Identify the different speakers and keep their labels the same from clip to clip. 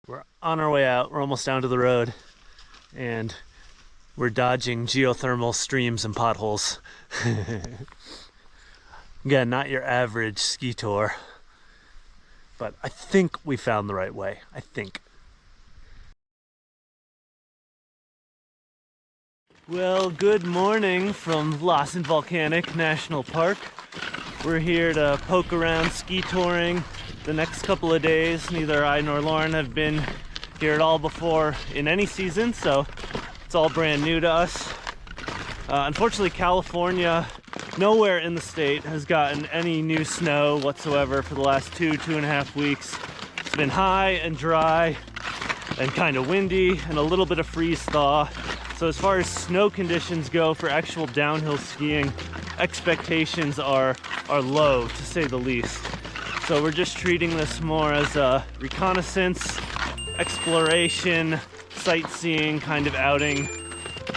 Speaker 1: We're on our way out. We're almost down to the road, and we're dodging geothermal streams and potholes. Again, not your average ski tour, but I think we found the right way. I think. Well, good morning from Lassen Volcanic National Park. We're here to poke around ski touring the next couple of days. Neither I nor Lauren have been here at all before in any season, so it's all brand new to us. Unfortunately, California, nowhere in the state has gotten any new snow whatsoever for the last 2.5 weeks. It's been high and dry and kind of windy and a little bit of freeze thaw. So as far as snow conditions go for actual downhill skiing, expectations are low, to say the least. So we're just treating this more as a reconnaissance, exploration, sightseeing kind of outing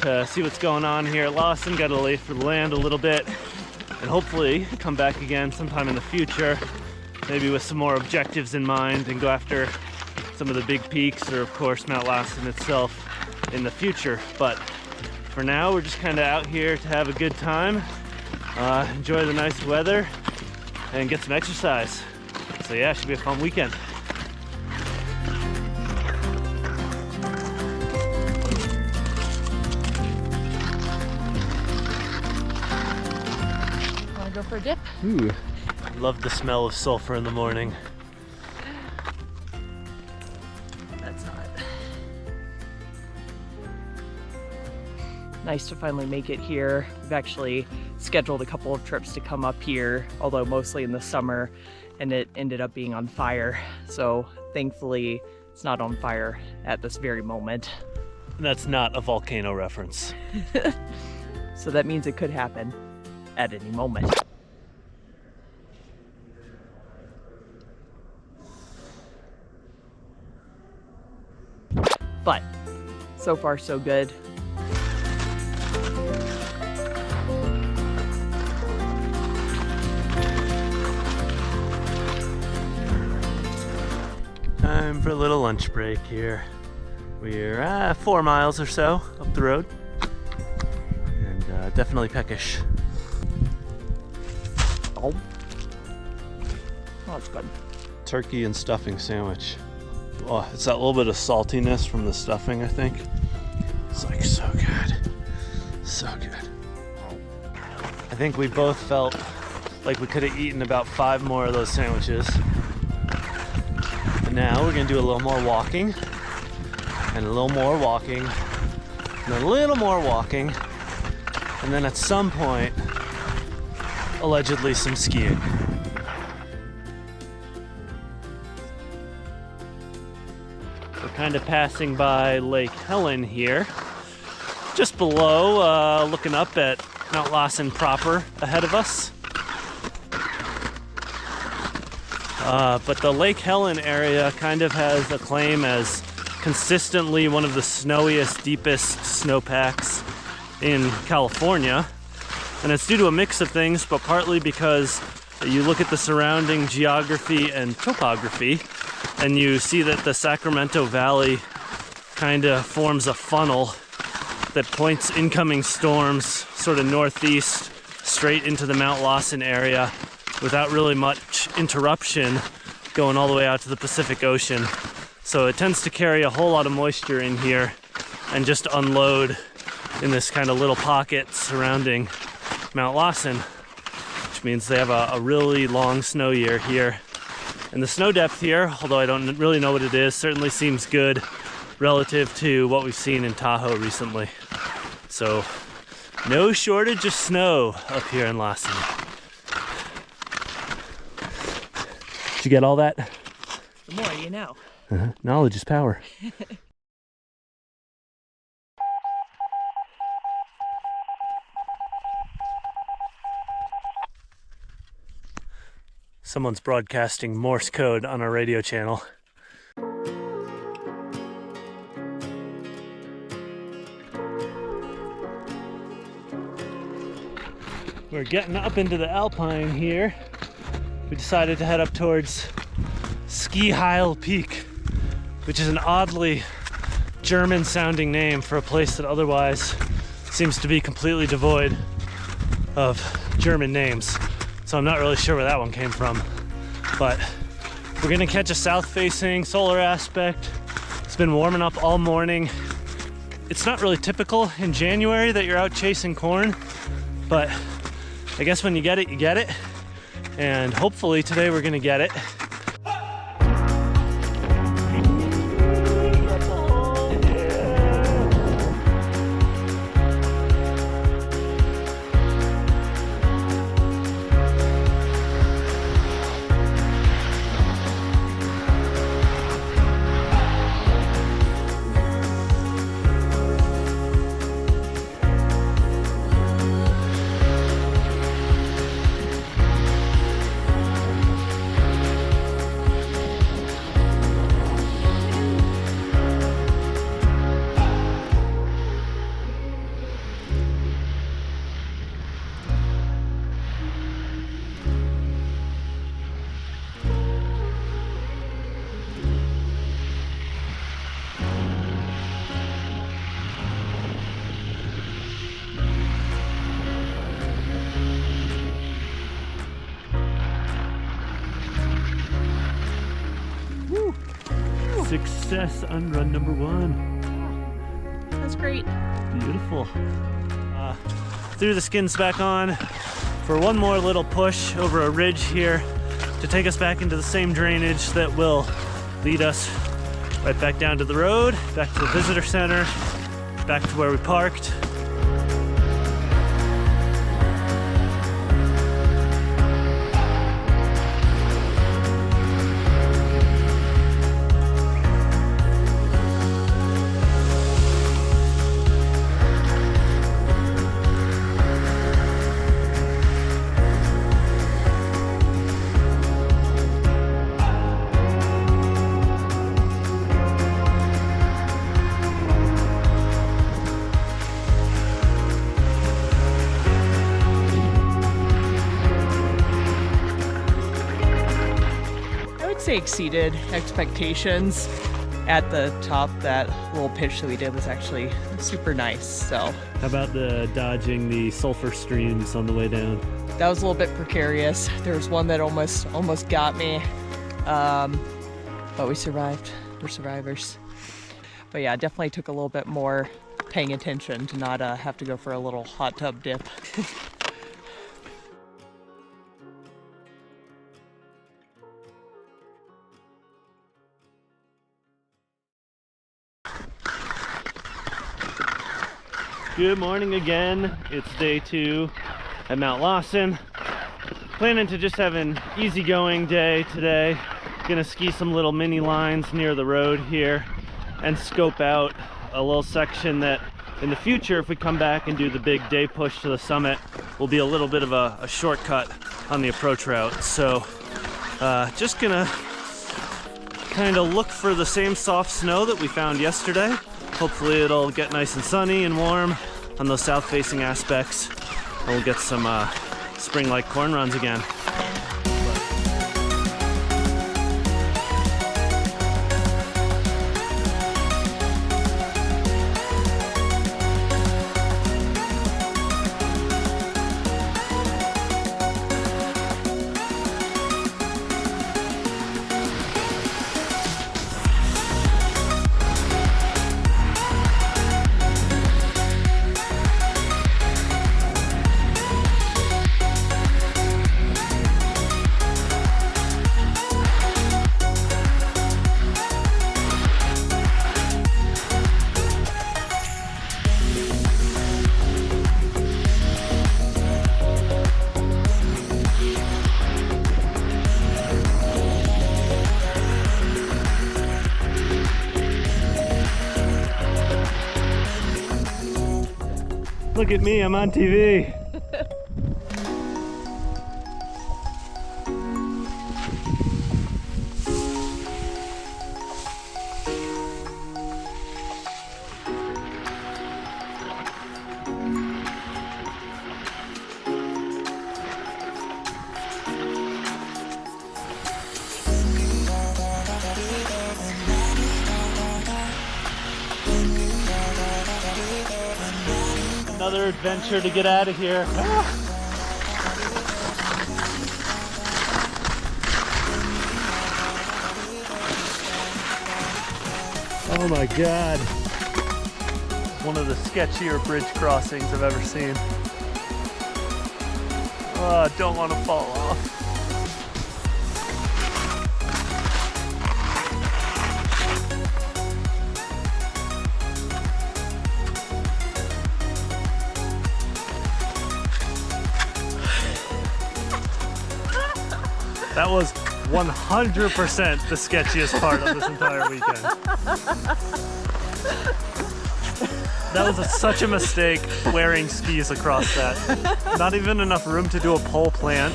Speaker 1: to see what's going on here at Lassen. Got to lay for the land a little bit and hopefully come back again sometime in the future, maybe with some more objectives in mind, and go after some of the big peaks, or of course Mt Lassen itself in the future. But for now, we're just kind of out here to have a good time, enjoy the nice weather, and get some exercise. So yeah, it should be a fun weekend.
Speaker 2: Wanna go for a dip?
Speaker 1: Ooh, I love the smell of sulfur in the morning.
Speaker 2: That's not. Nice to finally make it here. We've actually scheduled a couple of trips to come up here, although mostly in the summer, and it ended up being on fire. So thankfully it's not on fire at this very moment.
Speaker 1: That's not a volcano reference.
Speaker 2: So that means it could happen at any moment. But so far so good.
Speaker 1: Time for a little lunch break here. We're 4 miles or so up the road, and definitely peckish.
Speaker 2: Oh, that's good.
Speaker 1: Turkey and stuffing sandwich. Oh, it's that little bit of saltiness from the stuffing, I think. It's like so good. So good. I think we both felt like we could have eaten about 5 more of those sandwiches. But now we're gonna do a little more walking, and a little more walking, and a little more walking, and then at some point, allegedly some skiing. We're kind of passing by Lake Helen here, just below, looking up at Mt Lassen proper ahead of us. But the Lake Helen area kind of has a claim as consistently one of the snowiest, deepest snowpacks in California. And it's due to a mix of things, but partly because you look at the surrounding geography and topography, and you see that the Sacramento Valley kind of forms a funnel that points incoming storms sort of northeast straight into the Mt Lassen area without really much interruption going all the way out to the Pacific Ocean. So it tends to carry a whole lot of moisture in here and just unload in this kind of little pocket surrounding Mt Lassen, which means they have a really long snow year here. And the snow depth here, although I don't really know what it is, certainly seems good relative to what we've seen in Tahoe recently. So no shortage of snow up here in Lassen. Did you get all that?
Speaker 2: The more you know.
Speaker 1: Knowledge is power. Someone's broadcasting Morse code on our radio channel. We're getting up into the Alpine here. We decided to head up towards Ski Heil Peak. which is an oddly German sounding name for a place that otherwise seems to be completely devoid of German names. So I'm not really sure where that one came from, but we're gonna catch a south-facing solar aspect. It's been warming up all morning. It's not really typical in January that you're out chasing corn, but I guess when you get it, you get it. And hopefully today we're gonna get it. Success on run number 1.
Speaker 2: That's great.
Speaker 1: Beautiful. Threw the skins back on for one more little push over a ridge here to take us back into the same drainage that will lead us right back down to the road, back to the visitor center, back to where we parked.
Speaker 2: Exceeded expectations. At the top, that little pitch that we did was actually super nice. So
Speaker 1: how about the dodging the sulfur streams on the way down?
Speaker 2: That was a little bit precarious. There was one that almost got me, but we survived. We're survivors. But yeah, definitely took a little bit more paying attention to not have to go for a little hot tub dip.
Speaker 1: Good morning again. It's day 2 at Mt Lassen. Planning to just have an easygoing day today. Gonna ski some little mini lines near the road here and scope out a little section that in the future, if we come back and do the big day push to the summit, will be a little bit of a shortcut on the approach route. So just gonna kind of look for the same soft snow that we found yesterday. Hopefully it'll get nice and sunny and warm on those south-facing aspects, and we'll get some spring-like corn runs again. Look at me, I'm on TV. Another adventure to get out of here. Oh my God. One of the sketchier bridge crossings I've ever seen. Oh, I don't want to fall off. That was 100% the sketchiest part of this entire weekend. That was such a mistake wearing skis across that. Not even enough room to do a pole plant,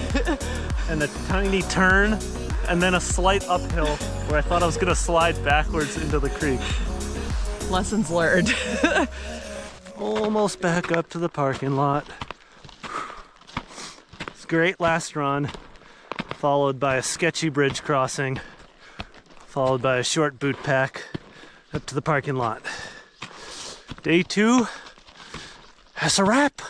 Speaker 1: and a tiny turn, and then a slight uphill where I thought I was gonna slide backwards into the creek.
Speaker 2: Lessons learned.
Speaker 1: Almost back up to the parking lot. It's a great last run, followed by a sketchy bridge crossing, followed by a short boot pack up to the parking lot. Day 2, that's a wrap.